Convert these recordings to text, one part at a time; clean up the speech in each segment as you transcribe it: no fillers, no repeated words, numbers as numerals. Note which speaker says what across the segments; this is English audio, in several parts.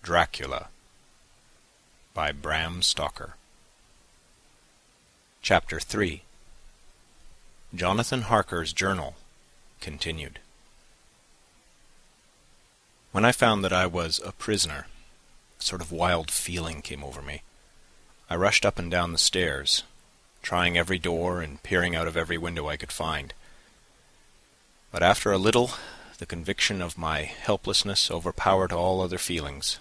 Speaker 1: Dracula by Bram Stoker. Chapter 3. Jonathan Harker's Journal, continued. When I found that I was a prisoner, a sort of wild feeling came over me. I rushed up and down the stairs, trying every door and peering out of every window I could find. But after a little, the conviction of my helplessness overpowered all other feelings.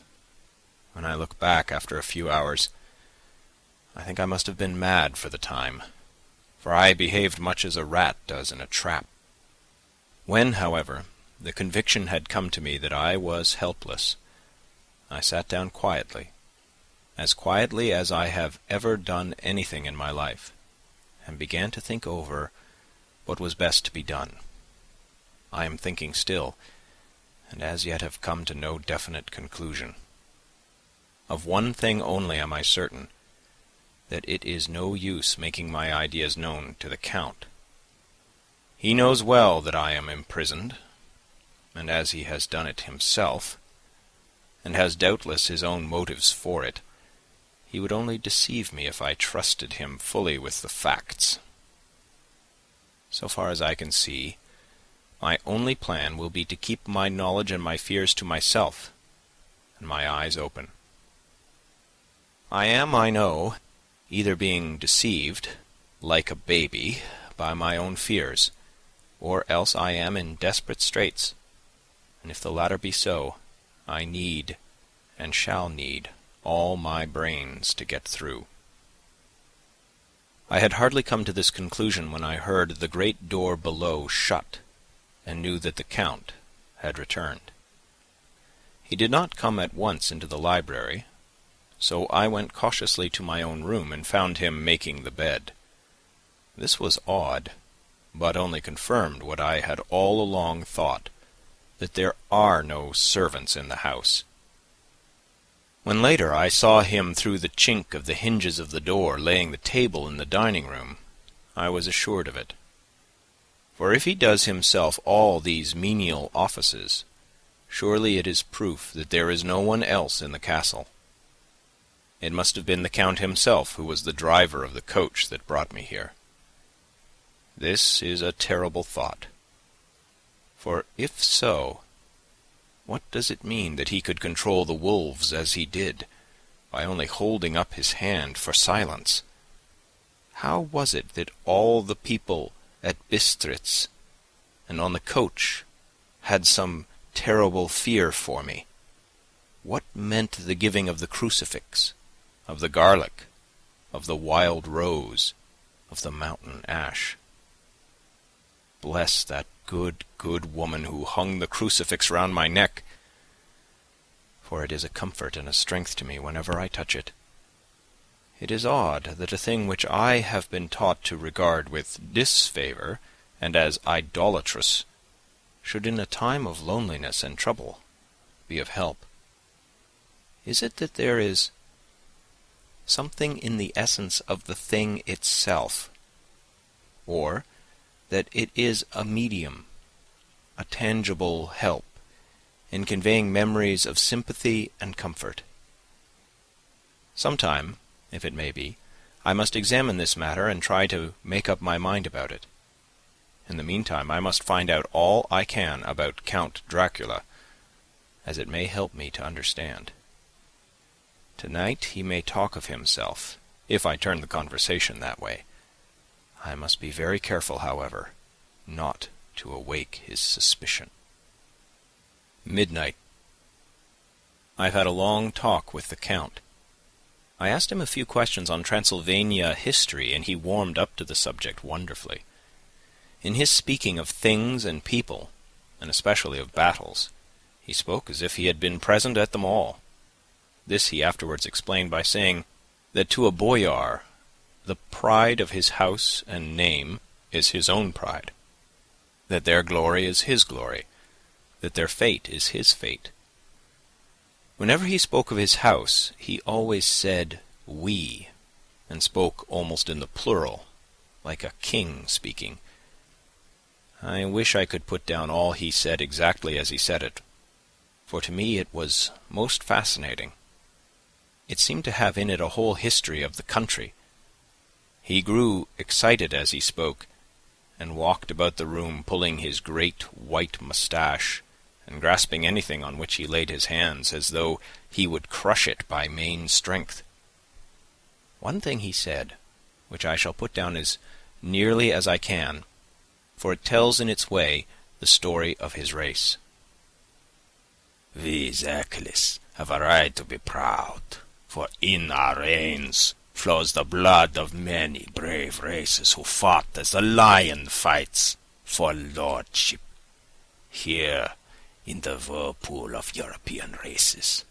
Speaker 1: When I look back after a few hours, I think I must have been mad for the time, for I behaved much as a rat does in a trap. When, however, the conviction had come to me that I was helpless, I sat down quietly as I have ever done anything in my life, and began to think over what was best to be done. I am thinking still, and as yet have come to no definite conclusion. Of one thing only am I certain, that it is no use making my ideas known to the Count. He knows well that I am imprisoned, and as he has done it himself, and has doubtless his own motives for it, he would only deceive me if I trusted him fully with the facts. So far as I can see, my only plan will be to keep my knowledge and my fears to myself, and my eyes open. I am, I know, either being deceived, like a baby, by my own fears, or else I am in desperate straits, and if the latter be so, I need, and shall need, all my brains to get through. I had hardly come to this conclusion when I heard the great door below shut, and knew that the Count had returned. He did not come at once into the library, so I went cautiously to my own room and found him making the bed. This was odd, but only confirmed what I had all along thought, that there are no servants in the house. When later I saw him through the chink of the hinges of the door laying the table in the dining-room, I was assured of it. For if he does himself all these menial offices, surely it is proof that there is no one else in the castle. It must have been the Count himself who was the driver of the coach that brought me here. This is a terrible thought. For if so, what does it mean that he could control the wolves as he did, by only holding up his hand for silence? How was it that all the people at Bistritz and on the coach had some terrible fear for me? What meant the giving of the crucifix, of the garlic, of the wild rose, of the mountain ash? Bless that good woman who hung the crucifix round my neck, for it is a comfort and a strength to me whenever I touch it. It is odd that a thing which I have been taught to regard with disfavour and as idolatrous should in a time of loneliness and trouble be of help. Is it that there is something in the essence of the thing itself, or that it is a medium, a tangible help, in conveying memories of sympathy and comfort? Sometime, if it may be, I must examine this matter and try to make up my mind about it. In the meantime, I must find out all I can about Count Dracula, as it may help me to understand. Tonight he may talk of himself, if I turn the conversation that way. I must be very careful, however, not to awake his suspicion. Midnight. I've had a long talk with the Count. I asked him a few questions on Transylvania history, and he warmed up to the subject wonderfully. In his speaking of things and people, and especially of battles, he spoke as if he had been present at them all. This he afterwards explained by saying that to a boyar the pride of his house and name is his own pride, that their glory is his glory, that their fate is his fate. Whenever he spoke of his house, he always said we, and spoke almost in the plural, like a king speaking. I wish I could put down all he said exactly as he said it, for to me it was most fascinating. It seemed to have in it a whole history of the country. He grew excited as he spoke, and walked about the room pulling his great white moustache, and grasping anything on which he laid his hands, as though he would crush it by main strength. One thing he said, which I shall put down as nearly as I can, for it tells in its way the story of his race.
Speaker 2: "We Dracula's have a right to be proud, for in our veins flows the blood of many brave races who fought as the lion fights for lordship. Here, in the whirlpool of European races,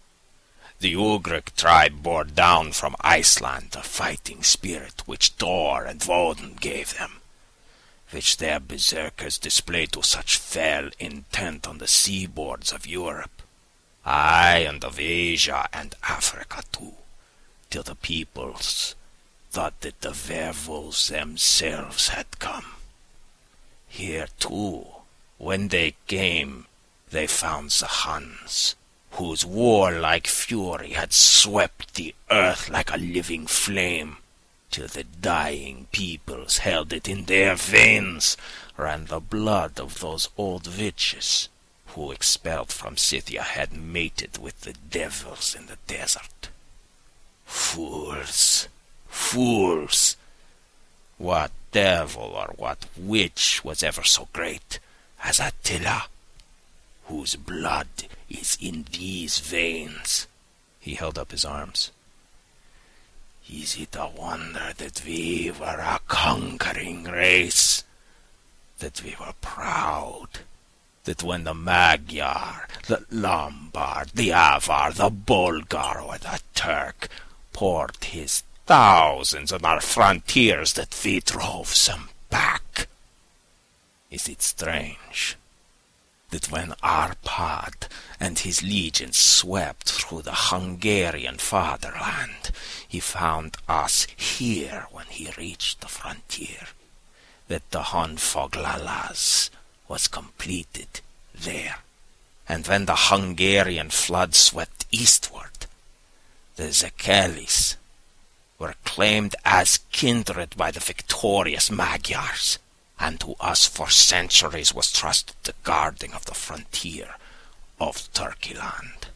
Speaker 2: the Ugric tribe bore down from Iceland the fighting spirit which Thor and Woden gave them, which their berserkers displayed to such fell intent on the seaboards of Europe, aye, and of Asia and Africa too, till the peoples thought that the werewolves themselves had come. Here too, when they came, they found the Huns, whose warlike fury had swept the earth like a living flame, till the dying peoples held it in their veins, ran the blood of those old witches, who expelled from Scythia had mated with the devils in the desert. Fools! Fools! What devil or what witch was ever so great as Attila, whose blood is in these veins?" He held up his arms. "Is it a wonder that we were a conquering race, that we were proud, that when the Magyar, the Lombard, the Avar, the Bulgar, or the Turk poured his thousands on our frontiers, that we drove them back? Is it strange that when Arpad and his legions swept through the Hungarian fatherland, he found us here when he reached the frontier, that the Honfoglalas was completed there, and when the Hungarian flood swept eastward, the Zekelis were claimed as kindred by the victorious Magyars, and to us for centuries was trusted the guarding of the frontier of Turkeyland.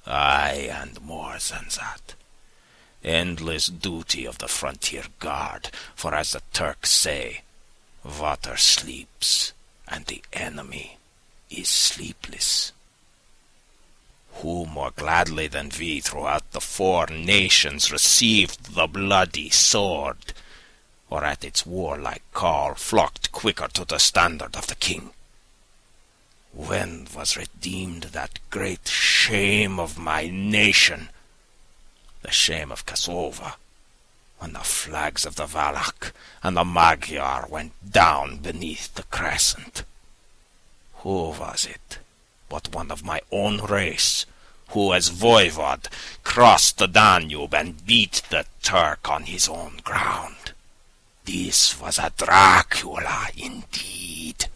Speaker 2: Aye, and more than that, endless duty of the frontier guard, for as the Turks say, water sleeps, and the enemy is sleepless. Who more gladly than we throughout the 4 nations received the bloody sword, or at its warlike call flocked quicker to the standard of the king? When was redeemed that great shame of my nation, the shame of Kosovo, when the flags of the Valak and the Magyar went down beneath the crescent? Who was it but one of my own race, who as voivod crossed the Danube and beat the Turk on his own ground? This was a Dracula indeed.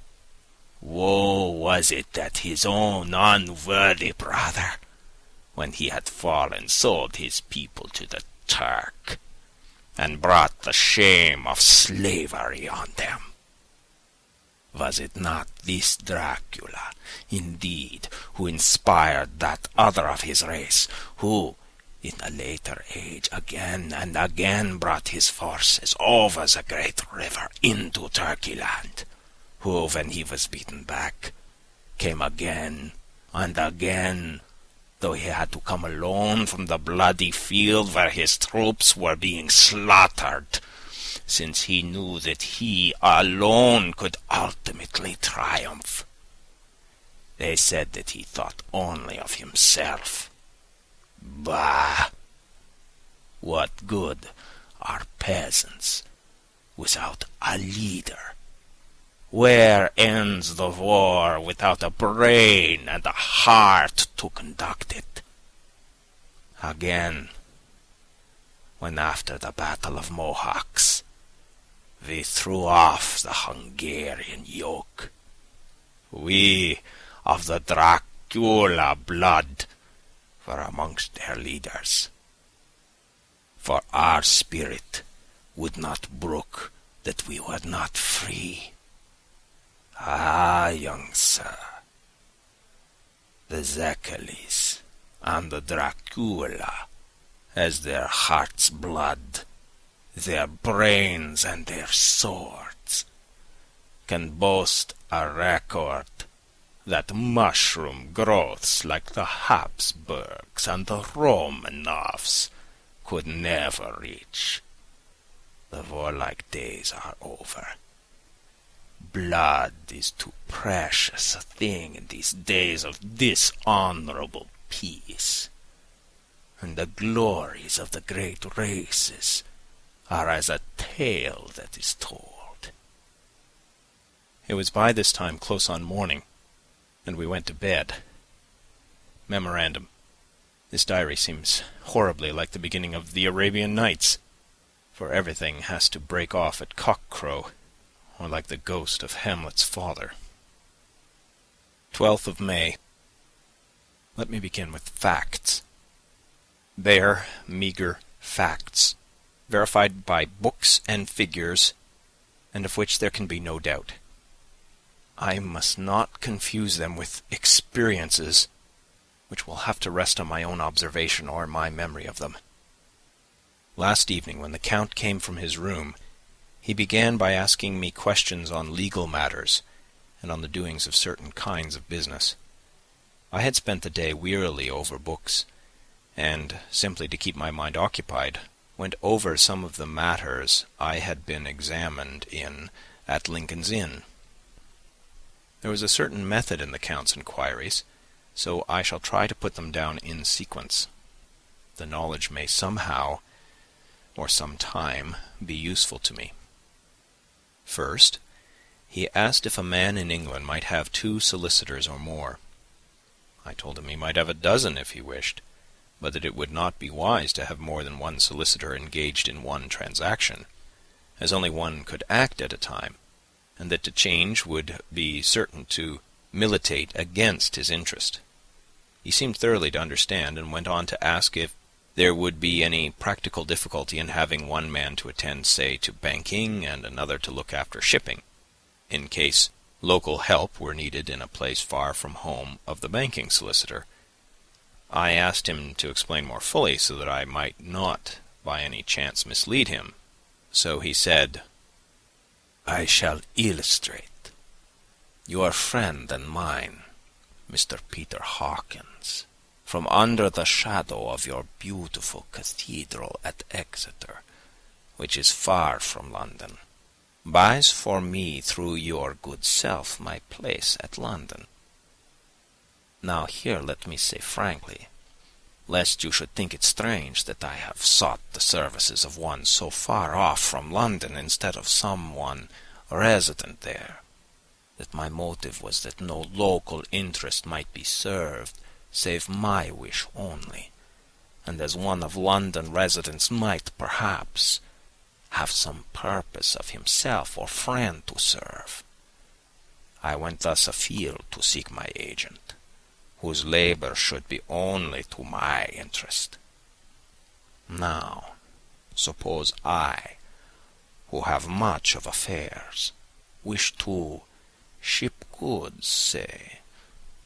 Speaker 2: Woe was it that his own unworthy brother, when he had fallen, sold his people to the Turk, and brought the shame of slavery on them. Was it not this Dracula, indeed, who inspired that other of his race, who, in a later age, again and again brought his forces over the great river into Turkeyland, who, when he was beaten back, came again and again, though he had to come alone from the bloody field where his troops were being slaughtered, since he knew that he alone could ultimately triumph. They said that he thought only of himself. Bah! What good are peasants without a leader? Where ends the war without a brain and a heart to conduct it? Again, when after the Battle of Mohawks, we threw off the Hungarian yoke, we of the Dracula blood were amongst their leaders. For our spirit would not brook that we were not free. Ah, young sir, the Dracula's and the Dracula as their heart's blood, their brains and their swords, can boast a record that mushroom growths like the Habsburgs and the Romanovs could never reach. The warlike days are over. Blood is too precious a thing in these days of dishonorable peace, and the glories of the great races are as a tale that is told.
Speaker 1: It was by this time close on morning, and we went to bed. Memorandum. This diary seems horribly like the beginning of the Arabian Nights, for everything has to break off at cock-crow, or like the ghost of Hamlet's father. 12th of May. Let me begin with facts. Bare, meagre facts, verified by books and figures, and of which there can be no doubt. I must not confuse them with experiences, which will have to rest on my own observation or my memory of them. Last evening, when the Count came from his room, he began by asking me questions on legal matters, and on the doings of certain kinds of business. I had spent the day wearily over books, and, simply to keep my mind occupied, went over some of the matters I had been examined in at Lincoln's Inn. There was a certain method in the Count's inquiries, so I shall try to put them down in sequence. The knowledge may somehow, or some time, be useful to me. First, he asked if a man in England might have 2 solicitors or more. I told him he might have a dozen if he wished, but that it would not be wise to have more than 1 solicitor engaged in one transaction, as only one could act at a time, and that to change would be certain to militate against his interest. He seemed thoroughly to understand, and went on to ask if there would be any practical difficulty in having one man to attend, say, to banking, and another to look after shipping, in case local help were needed in a place far from home of the banking solicitor. I asked him to explain more fully, so that I might not by any chance mislead him. So he said, "I shall illustrate. Your friend and mine, Mr. Peter Hawkins, from under the shadow of your beautiful cathedral at Exeter, which is far from London, buys for me through your good self my place at London. Now here let me say frankly, lest you should think it strange that I have sought the services of one so far off from London instead of someone resident there, that my motive was that no local interest might be served, save my wish only, and as one of London residents might, perhaps, have some purpose of himself or friend to serve. I went thus afield to seek my agent, whose labor should be only to my interest. Now, suppose I, who have much of affairs, wish to ship goods, say,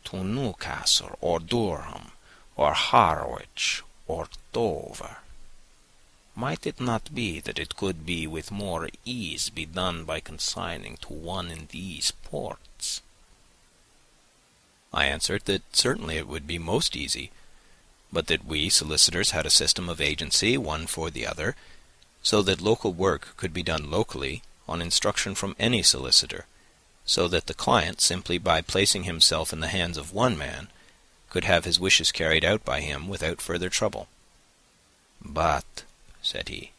Speaker 1: to Newcastle or Durham or Harwich or Dover. Might it not be that it could be with more ease be done by consigning to one in these ports?" I answered that certainly it would be most easy, but that we solicitors had a system of agency, one for the other, so that local work could be done locally on instruction from any solicitor, so that the client, simply by placing himself in the hands of one man, could have his wishes carried out by him without further trouble. "But," said he,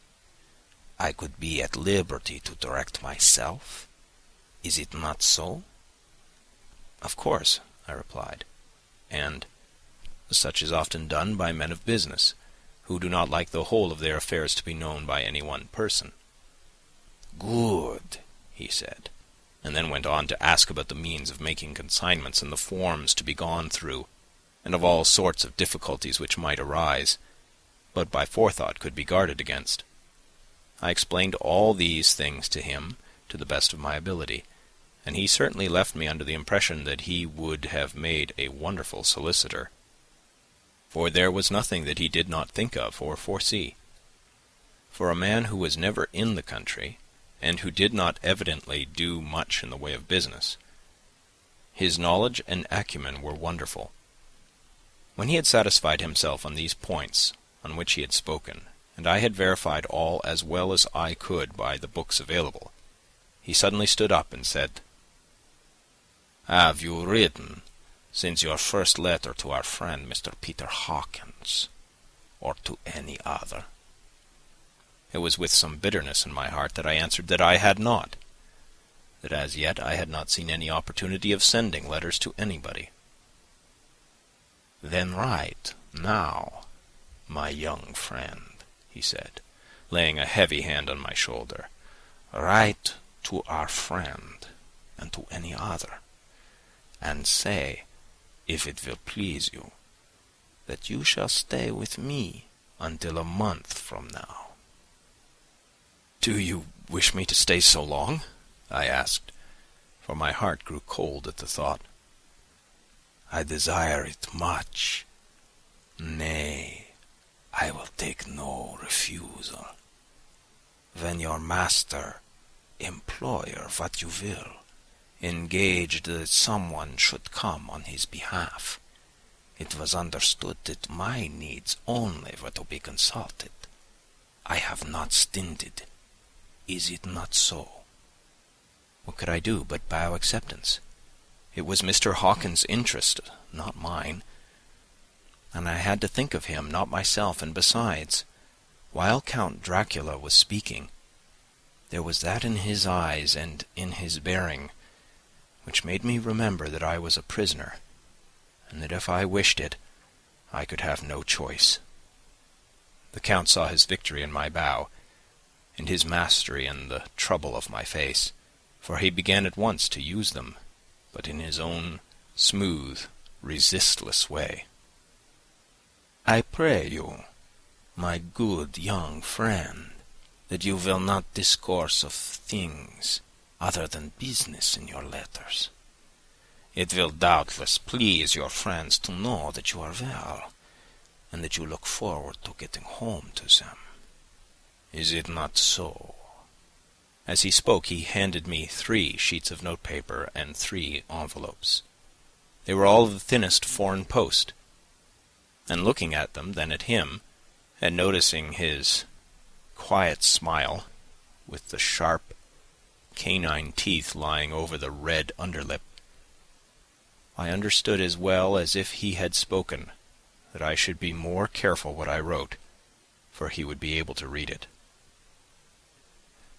Speaker 1: "I could be at liberty to direct myself. Is it not so?" "Of course," I replied, "and such is often done by men of business, who do not like the whole of their affairs to be known by any one person." "Good," he said. and then went on to ask about the means of making consignments and the forms to be gone through, and of all sorts of difficulties which might arise, but by forethought could be guarded against. I explained all these things to him to the best of my ability, and he certainly left me under the impression that he would have made a wonderful solicitor, for there was nothing that he did not think of or foresee. For a man who was never in the country, and who did not evidently do much in the way of business, his knowledge and acumen were wonderful. When he had satisfied himself on these points on which he had spoken, and I had verified all as well as I could by the books available, he suddenly stood up and said,
Speaker 2: "Have you written, since your first letter to our friend Mr. Peter Hawkins, or to any other?"
Speaker 1: It was with some bitterness in my heart that I answered that I had not, that as yet I had not seen any opportunity of sending letters to anybody.
Speaker 2: "Then write now, my young friend," he said, laying a heavy hand on my shoulder. "Write to our friend, and to any other, and say, if it will please you, that you shall stay with me until a month from now."
Speaker 1: "Do you wish me to stay so long?" I asked, for my heart grew cold at the thought.
Speaker 2: "I desire it much. Nay, I will take no refusal. When your master, employer, what you will, engaged that someone should come on his behalf, it was understood that my needs only were to be consulted. I have not stinted. Is it not so?"
Speaker 1: What could I do but bow acceptance? It was Mr. Hawkins' interest, not mine, and I had to think of him, not myself, and besides, while Count Dracula was speaking, there was that in his eyes and in his bearing which made me remember that I was a prisoner, and that if I wished it, I could have no choice. The Count saw his victory in my bow, and his mastery in the trouble of my face, for he began at once to use them, but in his own smooth, resistless way.
Speaker 2: "I pray you, my good young friend, that you will not discourse of things other than business in your letters. It will doubtless please your friends to know that you are well, and that you look forward to getting home to them. Is it not so?"
Speaker 1: As he spoke, he handed me 3 sheets of notepaper and 3 envelopes. They were all of the thinnest foreign post, and looking at them, then at him, and noticing his quiet smile, with the sharp canine teeth lying over the red underlip, I understood as well as if he had spoken that I should be more careful what I wrote, for he would be able to read it.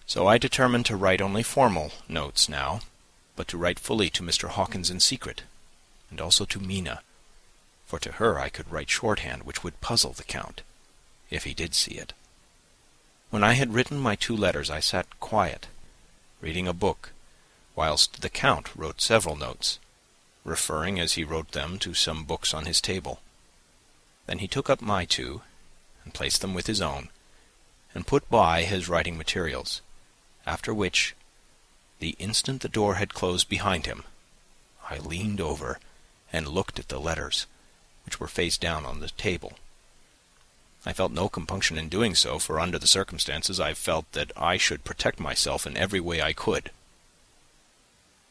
Speaker 1: So I determined to write only formal notes now, but to write fully to Mr. Hawkins in secret, and also to Mina, for to her I could write shorthand which would puzzle the Count, if he did see it. When I had written my 2 letters, I sat quiet, reading a book, whilst the Count wrote several notes, referring as he wrote them to some books on his table. Then he took up my 2, and placed them with his own, and put by his writing materials, after which, the instant the door had closed behind him, I leaned over and looked at the letters, which were face down on the table. I felt no compunction in doing so, for under the circumstances I felt that I should protect myself in every way I could.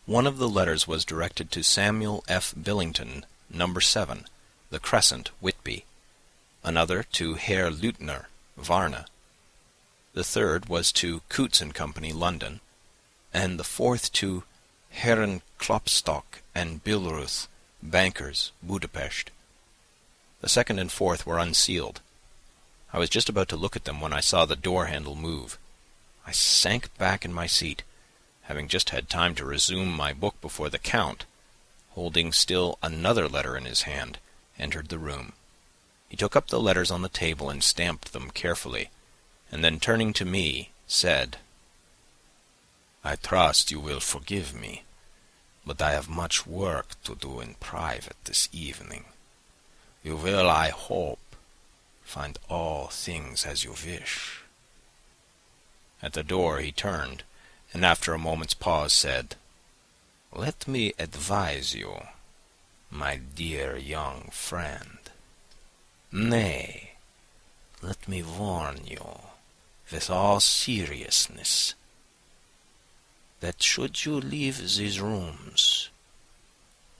Speaker 1: One of the letters was directed to Samuel F. Billington, No. 7, The Crescent, Whitby, another to Herr Leutner, Varna. The third was to Coutts and Company, London, and the fourth to Herren Klopstock and Billruth, bankers, Budapest. The second and fourth were unsealed. I was just about to look at them when I saw the door-handle move. I sank back in my seat, having just had time to resume my book before the Count, holding still another letter in his hand, entered the room. He took up the letters on the table and stamped them carefully, and then turning to me, said,
Speaker 2: I trust you will forgive me, but I have much work to do in private this evening. You will, I hope, find all things as you wish."
Speaker 1: At the door he turned, and after a moment's pause said,
Speaker 2: "Let me advise you, my dear young friend. Nay, let me warn you, with all seriousness, that should you leave these rooms,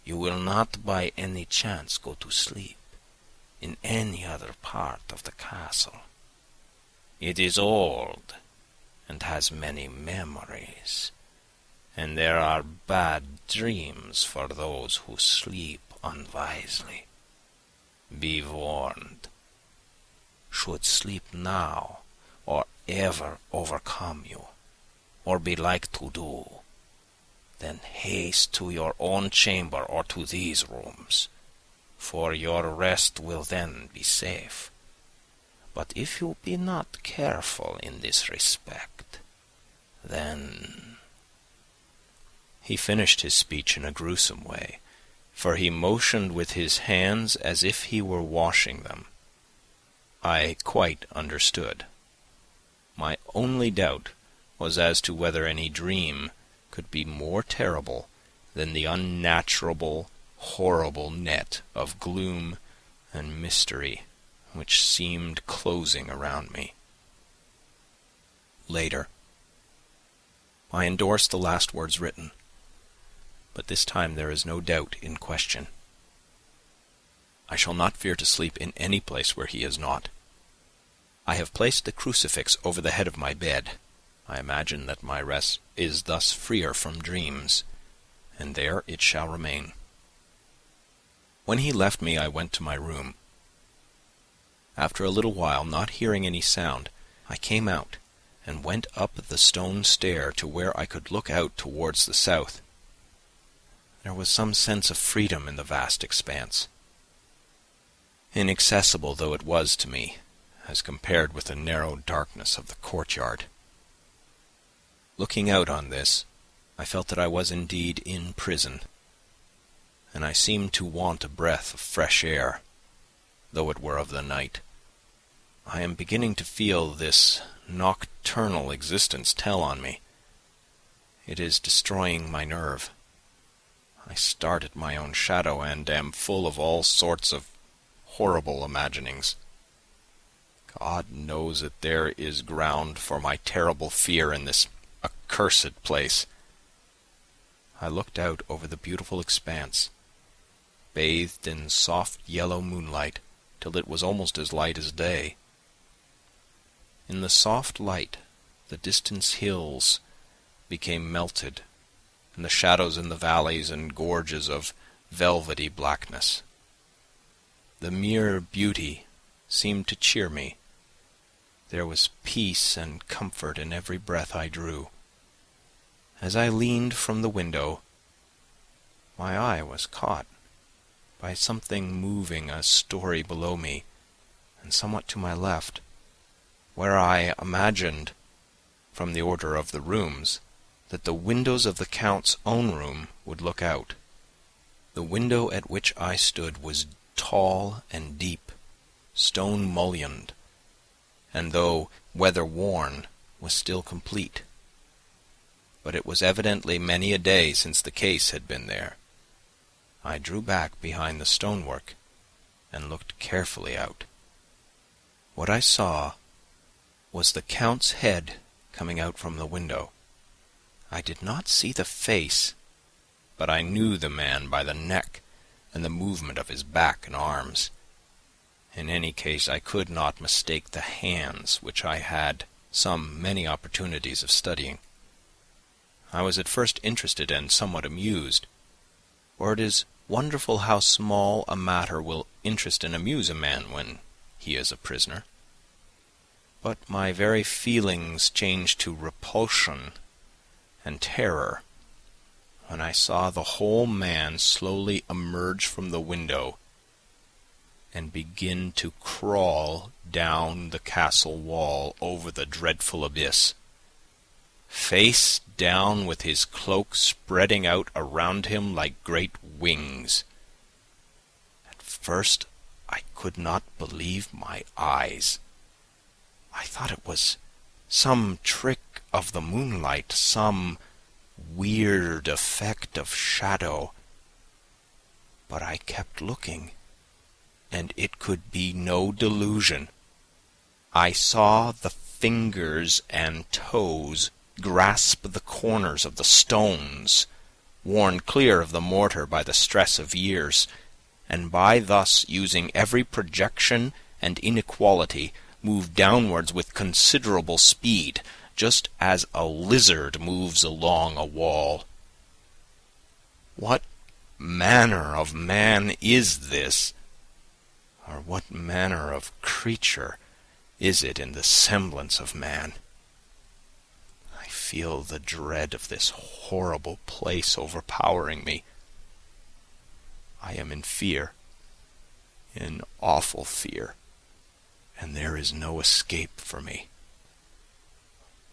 Speaker 2: you will not by any chance go to sleep in any other part of the castle. It is old, and has many memories, and there are bad dreams for those who sleep unwisely. Be warned. Should sleep now, or ever overcome you, or be like to do, then haste to your own chamber or to these rooms, for your rest will then be safe. But if you be not careful in this respect, then—"
Speaker 1: He finished his speech in a gruesome way, for he motioned with his hands as if he were washing them. I quite understood. My only doubt was as to whether any dream could be more terrible than the unnatural, horrible net of gloom and mystery which seemed closing around me. Later. I endorse the last words written, but this time there is no doubt in question. I shall not fear to sleep in any place where he is not. I have placed the crucifix over the head of my bed. I imagine that my rest is thus freer from dreams, and there it shall remain. When he left me, I went to my room. After a little while, not hearing any sound, I came out and went up the stone stair to where I could look out towards the south. There was some sense of freedom in the vast expanse, inaccessible though it was to me, as compared with the narrow darkness of the courtyard. Looking out on this, I felt that I was indeed in prison, and I seemed to want a breath of fresh air, though it were of the night. I am beginning to feel this nocturnal existence tell on me. It is destroying my nerve. I start at my own shadow, and am full of all sorts of horrible imaginings. God knows that there is ground for my terrible fear in this accursed place. I looked out over the beautiful expanse, bathed in soft yellow moonlight, till it was almost as light as day. In the soft light, the distant hills became melted, and the shadows in the valleys and gorges of velvety blackness. The mere beauty seemed to cheer me. There was peace and comfort in every breath I drew. As I leaned from the window, my eye was caught by something moving a story below me, and somewhat to my left, where I imagined, from the order of the rooms, that the windows of the Count's own room would look out. The window at which I stood was tall and deep, stone-mullioned, and though weather-worn, was still complete. But it was evidently many a day since the case had been there. I drew back behind the stonework and looked carefully out. What I saw was the Count's head coming out from the window. I did not see the face, but I knew the man by the neck and the movement of his back and arms. In any case, I could not mistake the hands, which I had many opportunities of studying. I was at first interested and somewhat amused, for it is wonderful how small a matter will interest and amuse a man when he is a prisoner. But my very feelings changed to repulsion and terror when I saw the whole man slowly emerge from the window and begin to crawl down the castle wall over the dreadful abyss. face down with his cloak spreading out around him like great wings. At first I could not believe my eyes. I thought it was some trick of the moonlight, some weird effect of shadow. But I kept looking, and it could be no delusion. I saw the fingers and toes grasp the corners of the stones, worn clear of the mortar by the stress of years, and by thus using every projection and inequality, move downwards with considerable speed, just as a lizard moves along a wall. What manner of man is this? Or what manner of creature is it in the semblance of man? I feel the dread of this horrible place overpowering me. I am in fear, in awful fear, and there is no escape for me.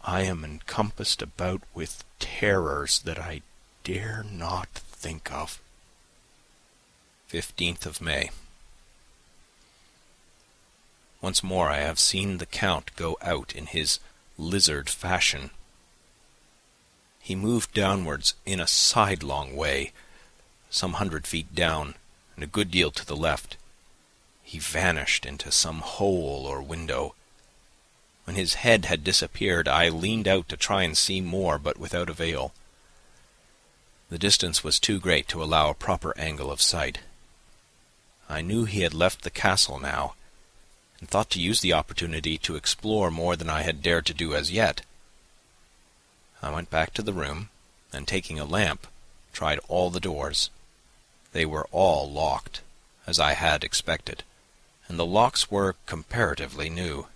Speaker 1: I am encompassed about with terrors that I dare not think of. 15th of May. Once more I have seen the Count go out in his lizard fashion. He moved downwards in a sidelong way, some 100 feet down, and a good deal to the left. He vanished into some hole or window. When his head had disappeared, I leaned out to try and see more, but without avail. The distance was too great to allow a proper angle of sight. I knew he had left the castle now, and thought to use the opportunity to explore more than I had dared to do as yet. I went back to the room, and taking a lamp, tried all the doors. They were all locked, as I had expected, and the locks were comparatively new.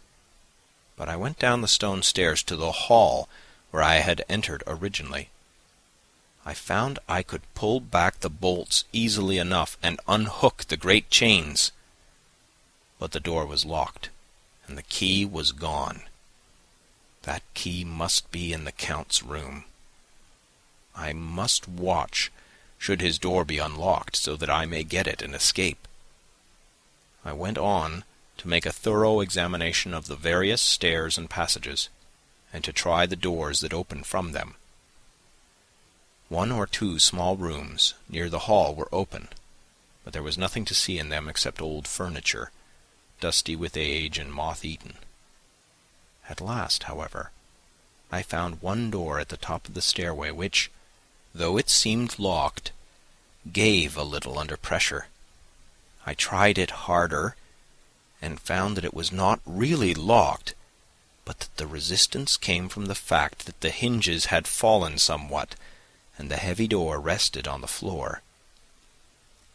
Speaker 1: But I went down the stone stairs to the hall where I had entered originally. I found I could pull back the bolts easily enough and unhook the great chains. But the door was locked, and the key was gone. That key must be in the Count's room. I must watch, should his door be unlocked, so that I may get it and escape. I went on to make a thorough examination of the various stairs and passages, and to try the doors that opened from them. 1 or 2 small rooms near the hall were open, but there was nothing to see in them except old furniture, dusty with age and moth-eaten. At last, however, I found one door at the top of the stairway which, though it seemed locked, gave a little under pressure. I tried it harder, and found that it was not really locked, but that the resistance came from the fact that the hinges had fallen somewhat, and the heavy door rested on the floor.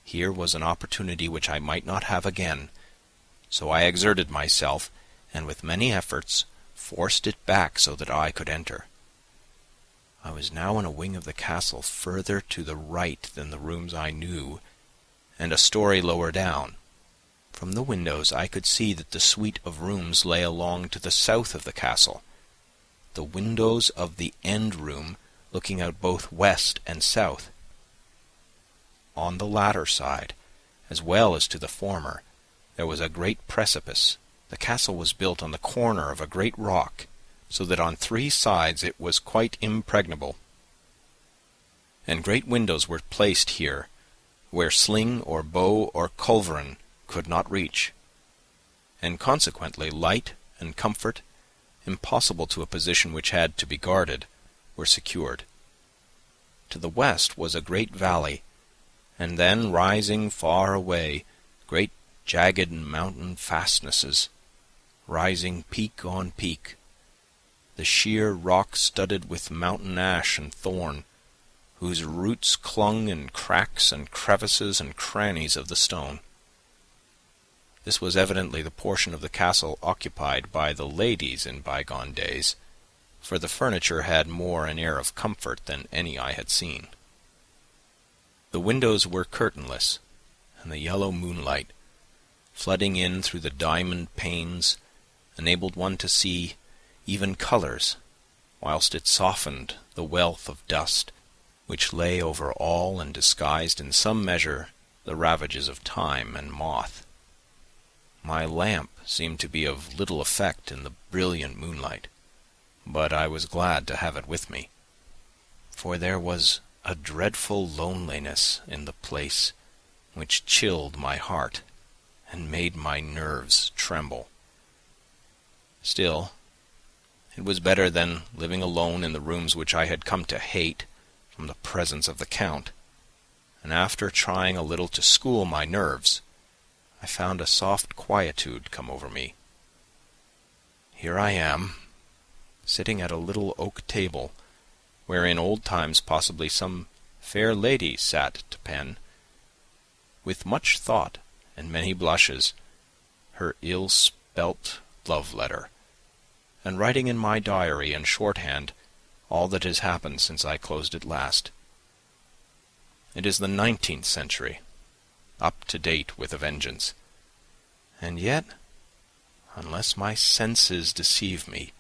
Speaker 1: Here was an opportunity which I might not have again, so I exerted myself, and with many efforts forced it back so that I could enter. I was now in a wing of the castle further to the right than the rooms I knew, and a story lower down. From the windows I could see that the suite of rooms lay along to the south of the castle, the windows of the end room looking out both west and south. On the latter side, as well as to the former, there was a great precipice. The castle was built on the corner of a great rock, so that on 3 sides it was quite impregnable, and great windows were placed here, where sling or bow or culverin could not reach, and consequently light and comfort, impossible to a position which had to be guarded, were secured. To the west was a great valley, and then, rising far away, great jagged mountain fastnesses, rising peak on peak, the sheer rock studded with mountain ash and thorn, whose roots clung in cracks and crevices and crannies of the stone. This was evidently the portion of the castle occupied by the ladies in bygone days, for the furniture had more an air of comfort than any I had seen. The windows were curtainless, and the yellow moonlight, flooding in through the diamond panes, enabled one to see even colours, whilst it softened the wealth of dust which lay over all and disguised in some measure the ravages of time and moth. My lamp seemed to be of little effect in the brilliant moonlight, but I was glad to have it with me, for there was a dreadful loneliness in the place which chilled my heart and made my nerves tremble. Still, it was better than living alone in the rooms which I had come to hate from the presence of the Count, and after trying a little to school my nerves, I found a soft quietude come over me. Here I am, sitting at a little oak table, where in old times possibly some fair lady sat to pen, with much thought and many blushes, her ill-spelt love-letter, and writing in my diary in shorthand all that has happened since I closed it last. It is the 19th century, up to date with a vengeance, and yet, unless my senses deceive me,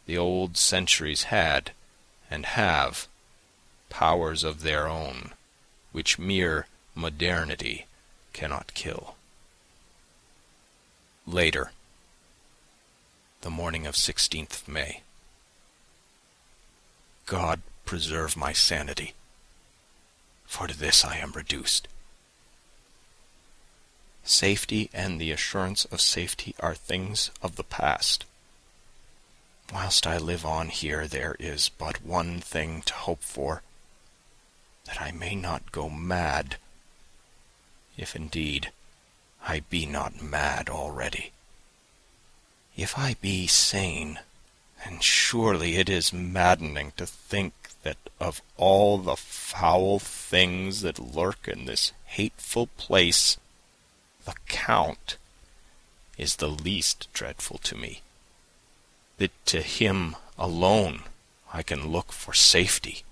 Speaker 1: the old centuries had, and have, powers of their own, which mere modernity cannot kill. Later. The morning of 16th of May. God preserve my sanity, for to this I am reduced. Safety and the assurance of safety are things of the past. Whilst I live on here, there is but one thing to hope for, that I may not go mad, if indeed I be not mad already. If I be sane, then surely it is maddening to think that of all the foul things that lurk in this hateful place, the Count is the least dreadful to me, that to him alone I can look for safety,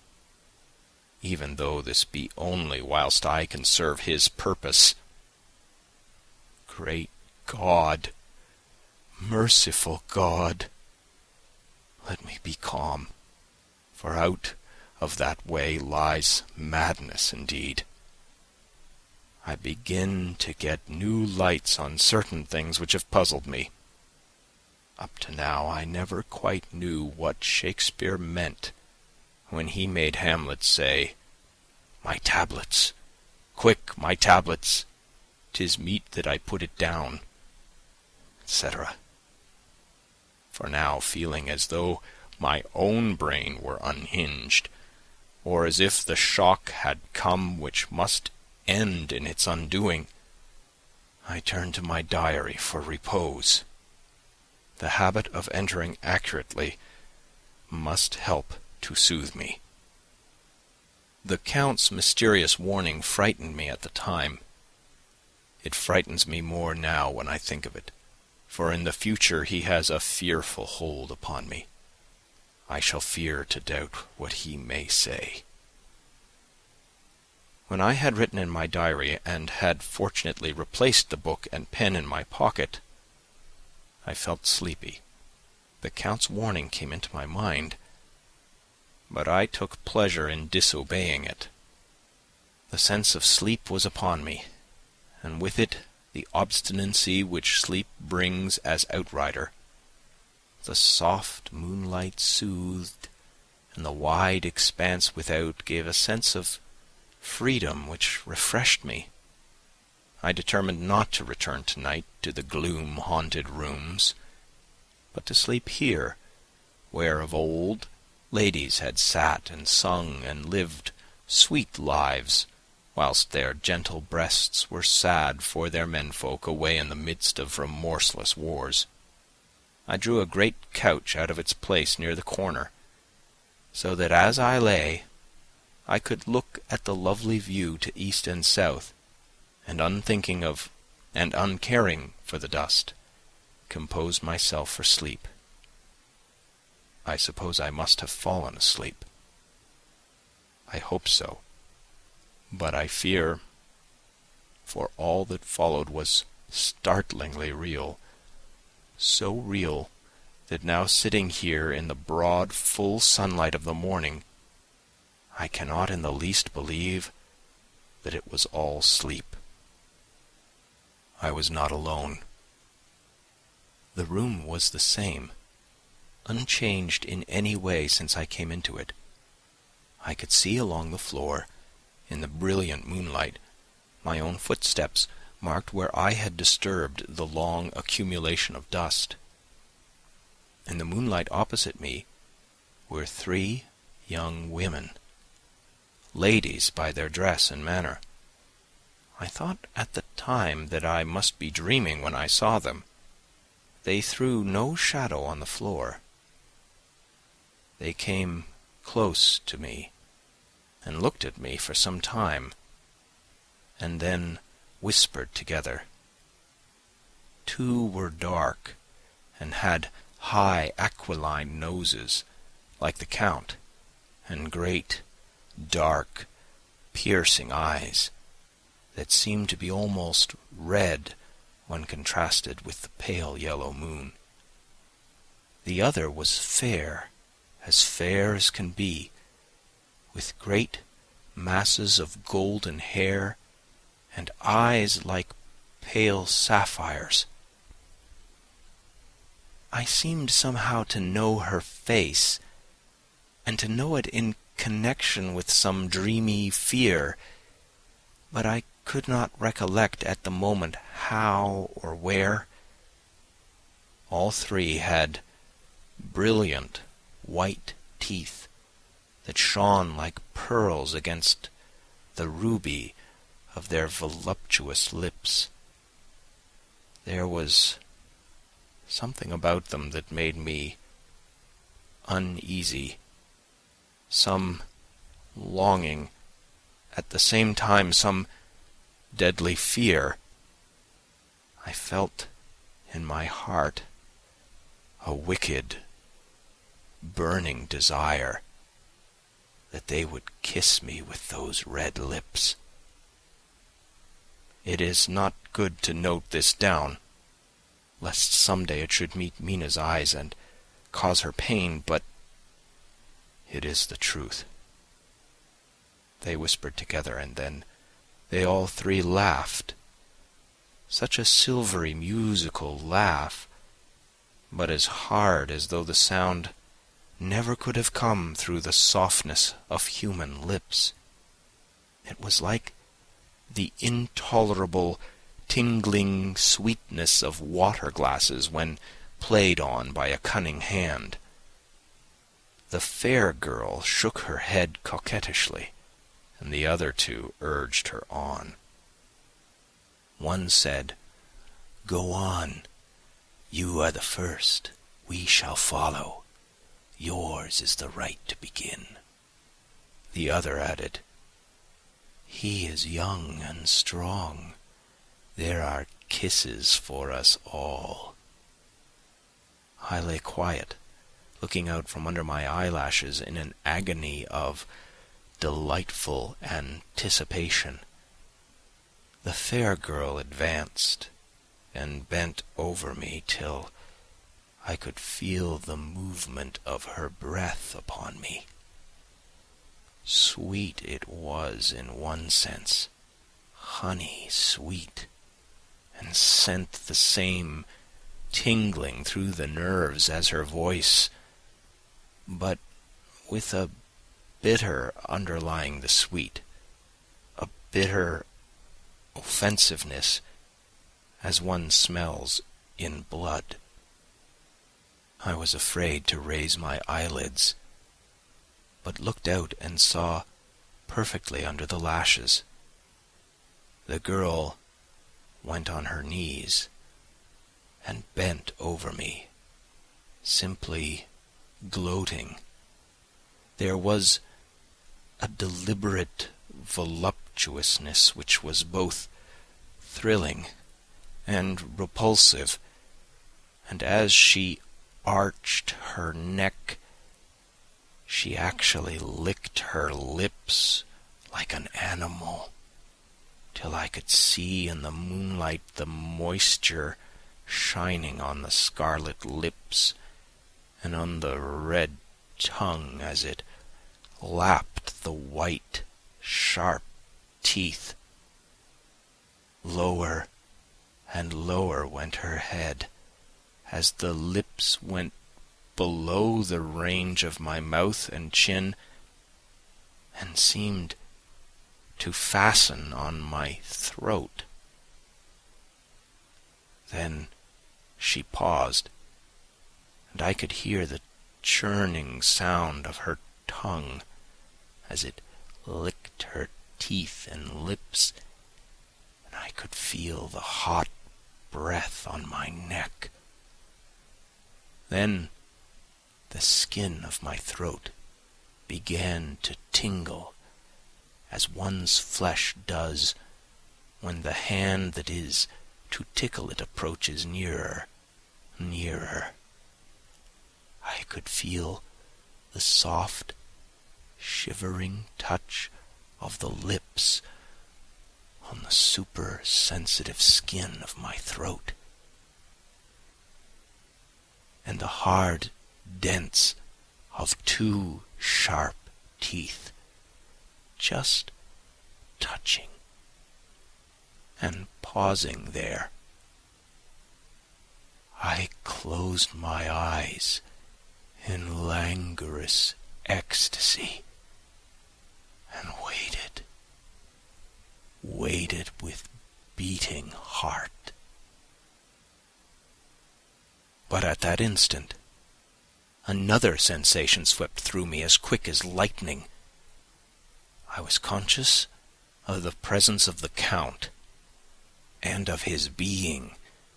Speaker 1: even though this be only whilst I can serve his purpose. Great God, merciful God, let me be calm, for out of that way lies madness indeed. I begin to get new lights on certain things which have puzzled me. Up to now I never quite knew what Shakespeare meant when he made Hamlet say, "My tablets, quick, my tablets, 'tis meet that I put it down," etc. For now, feeling as though my own brain were unhinged, or as if the shock had come which must end in its undoing, I turn to my diary for repose. The habit of entering accurately must help to soothe me. The Count's mysterious warning frightened me at the time. It frightens me more now when I think of it, for in the future he has a fearful hold upon me. I shall fear to doubt what he may say. When I had written in my diary, and had fortunately replaced the book and pen in my pocket, I felt sleepy. The Count's warning came into my mind, but I took pleasure in disobeying it. The sense of sleep was upon me, and with it the obstinacy which sleep brings as outrider. The soft moonlight soothed, and the wide expanse without gave a sense of freedom which refreshed me. I determined not to return tonight to the gloom-haunted rooms, but to sleep here, where of old ladies had sat and sung and lived sweet lives, whilst their gentle breasts were sad for their menfolk away in the midst of remorseless wars. I drew a great couch out of its place near the corner, so that as I lay, I could look at the lovely view to east and south, and unthinking of and uncaring for the dust, compose myself for sleep. I suppose I must have fallen asleep. I hope so, but I fear, for all that followed was startlingly real, so real that now sitting here in the broad, full sunlight of the morning, I cannot in the least believe that it was all sleep. I was not alone. The room was the same, unchanged in any way since I came into it. I could see along the floor, in the brilliant moonlight, my own footsteps marked where I had disturbed the long accumulation of dust. In the moonlight opposite me were 3 young women, ladies by their dress and manner. I thought at the time that I must be dreaming when I saw them. They threw no shadow on the floor. They came close to me and looked at me for some time, and then whispered together. 2 were dark and had high aquiline noses, like the Count, and great, dark, piercing eyes that seemed to be almost red when contrasted with the pale yellow moon. The other was fair as can be, with great masses of golden hair and eyes like pale sapphires. I seemed somehow to know her face, and to know it in connection with some dreamy fear, but I could not recollect at the moment how or where. All 3 had brilliant white teeth that shone like pearls against the ruby of their voluptuous lips. There was something about them that made me uneasy, some longing, at the same time some deadly fear. I felt in my heart a wicked, burning desire that they would kiss me with those red lips. It is not good to note this down, lest some day it should meet Mina's eyes and cause her pain, but it is the truth. They whispered together, and then they all 3 laughed. Such a silvery, musical laugh, but as hard as though the sound never could have come through the softness of human lips. It was like the intolerable, tingling sweetness of water glasses when played on by a cunning hand. The fair girl shook her head coquettishly, and the other 2 urged her on. One said, "Go on. You are the first. We shall follow. Yours is the right to begin." The other added, "He is young and strong. There are kisses for us all." I lay quiet, looking out from under my eyelashes in an agony of delightful anticipation. The fair girl advanced and bent over me till I could feel the movement of her breath upon me. Sweet it was in one sense, honey sweet, and sent the same tingling through the nerves as her voice, but with a bitter underlying the sweet, a bitter offensiveness as one smells in blood. I was afraid to raise my eyelids, but looked out and saw perfectly under the lashes. The girl went on her knees and bent over me, simply gloating. There was a deliberate voluptuousness which was both thrilling and repulsive, and as she arched her neck, she actually licked her lips like an animal, till I could see in the moonlight the moisture shining on the scarlet lips
Speaker 2: and on the red tongue as it lapped the white, sharp teeth. Lower and lower went her head, as the lips went below the range of my mouth and chin, and seemed to fasten on my throat. Then she paused, and I could hear the churning sound of her tongue as it licked her teeth and lips, and I could feel the hot breath on my neck. Then the skin of my throat began to tingle, as one's flesh does when the hand that is to tickle it approaches nearer, nearer. I could feel the soft, shivering touch of the lips on the super-sensitive skin of my throat, and the hard dents of two sharp teeth just touching and pausing there. I closed my eyes in languorous ecstasy and waited with beating heart. But at that instant, another sensation swept through me as quick as lightning. I was conscious of the presence of the Count, and of his being,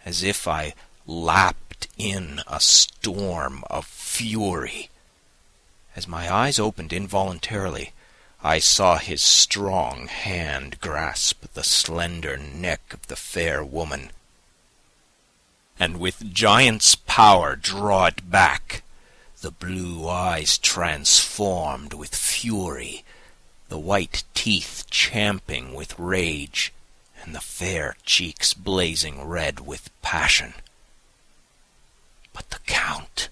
Speaker 2: as if I lapped in a storm of fury. As my eyes opened involuntarily, I saw his strong hand grasp the slender neck of the fair woman, and with giant's power draw it back. The blue eyes transformed with fury, the white teeth champing with rage, and the fair cheeks blazing red with passion. But the Count!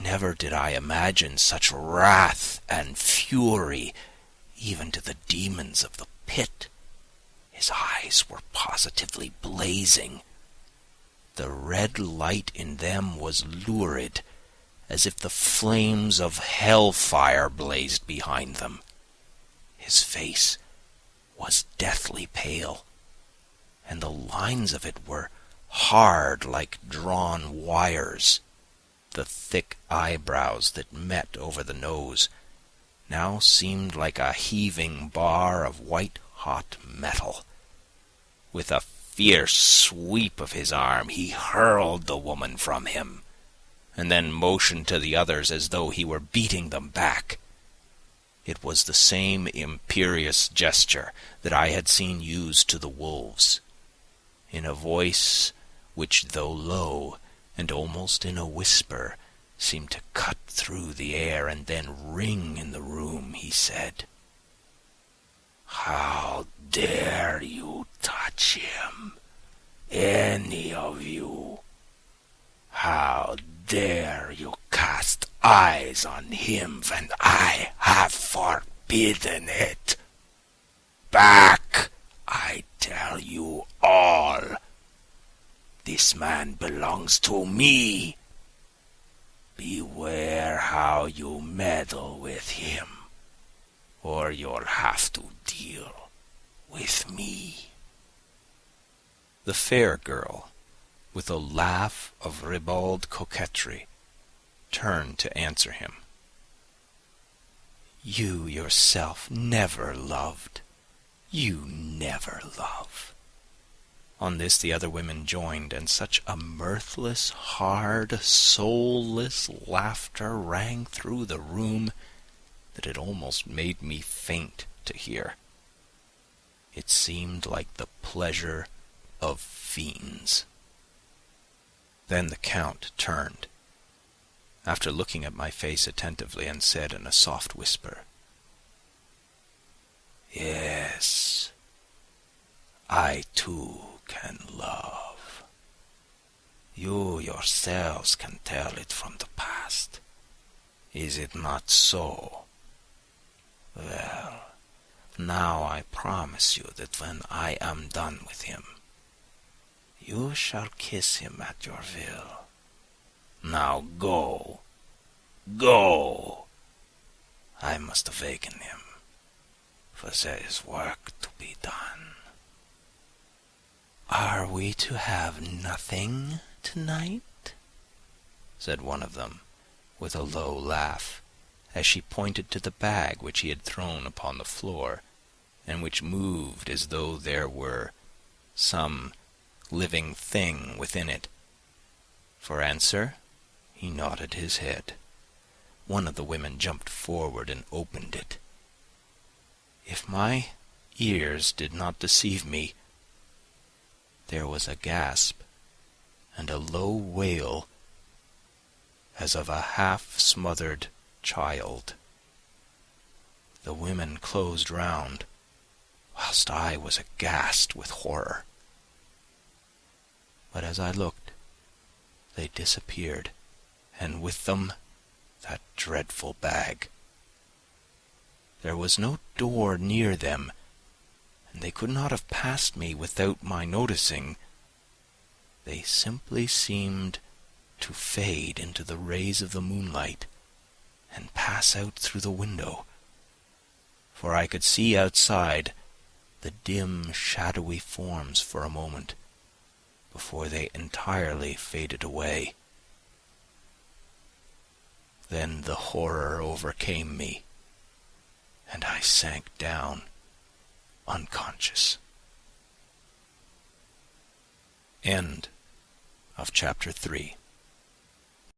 Speaker 2: Never did I imagine such wrath and fury, even to the demons of the pit. His eyes were positively blazing. The red light in them was lurid, as if the flames of hellfire blazed behind them. His face was deathly pale, and the lines of it were hard like drawn wires. The thick eyebrows that met over the nose now seemed like a heaving bar of white-hot metal. With a fierce sweep of his arm he hurled the woman from him, and then motioned to the others as though he were beating them back. It was the same imperious gesture that I had seen used to the wolves. In a voice which, though low, and almost in a whisper, seemed to cut through the air and then ring in the room, he said, "How dare you touch him, any of you? How dare you cast eyes on him when I have forbidden it? Back, I tell you all. This man belongs to me. Beware how you meddle with him, or you'll have to deal with me." The fair girl, with a laugh of ribald coquetry, turned to answer him. "You yourself never loved. You never love." On this the other women joined, and such a mirthless, hard, soulless laughter rang through the room that it almost made me faint to hear. It seemed like the pleasure of fiends. Then the Count turned, after looking at my face attentively, and said in a soft whisper, "Yes, I too can love. You yourselves can tell it from the past. Is it not so? Well, now I promise you that when I am done with him, you shall kiss him at your will. Now go. Go! I must awaken him, for there is work to be done.
Speaker 1: Are we to have nothing tonight? Said one of them, with a low laugh, as she pointed to the bag which he had thrown upon the floor, and which moved as though there were some living thing within it. For answer, he nodded his head. One of the women jumped forward and opened it. If my ears did not deceive me, there was a gasp and a low wail as of a half-smothered child. The women closed round, whilst I was aghast with horror. But as I looked, they disappeared, and with them that dreadful bag. There was no door near them, and they could not have passed me without my noticing. They simply seemed to fade into the rays of the moonlight and pass out through the window, for I could see outside the dim, shadowy forms for a moment before they entirely faded away. Then the horror overcame me, and I sank down unconscious. End of chapter 3.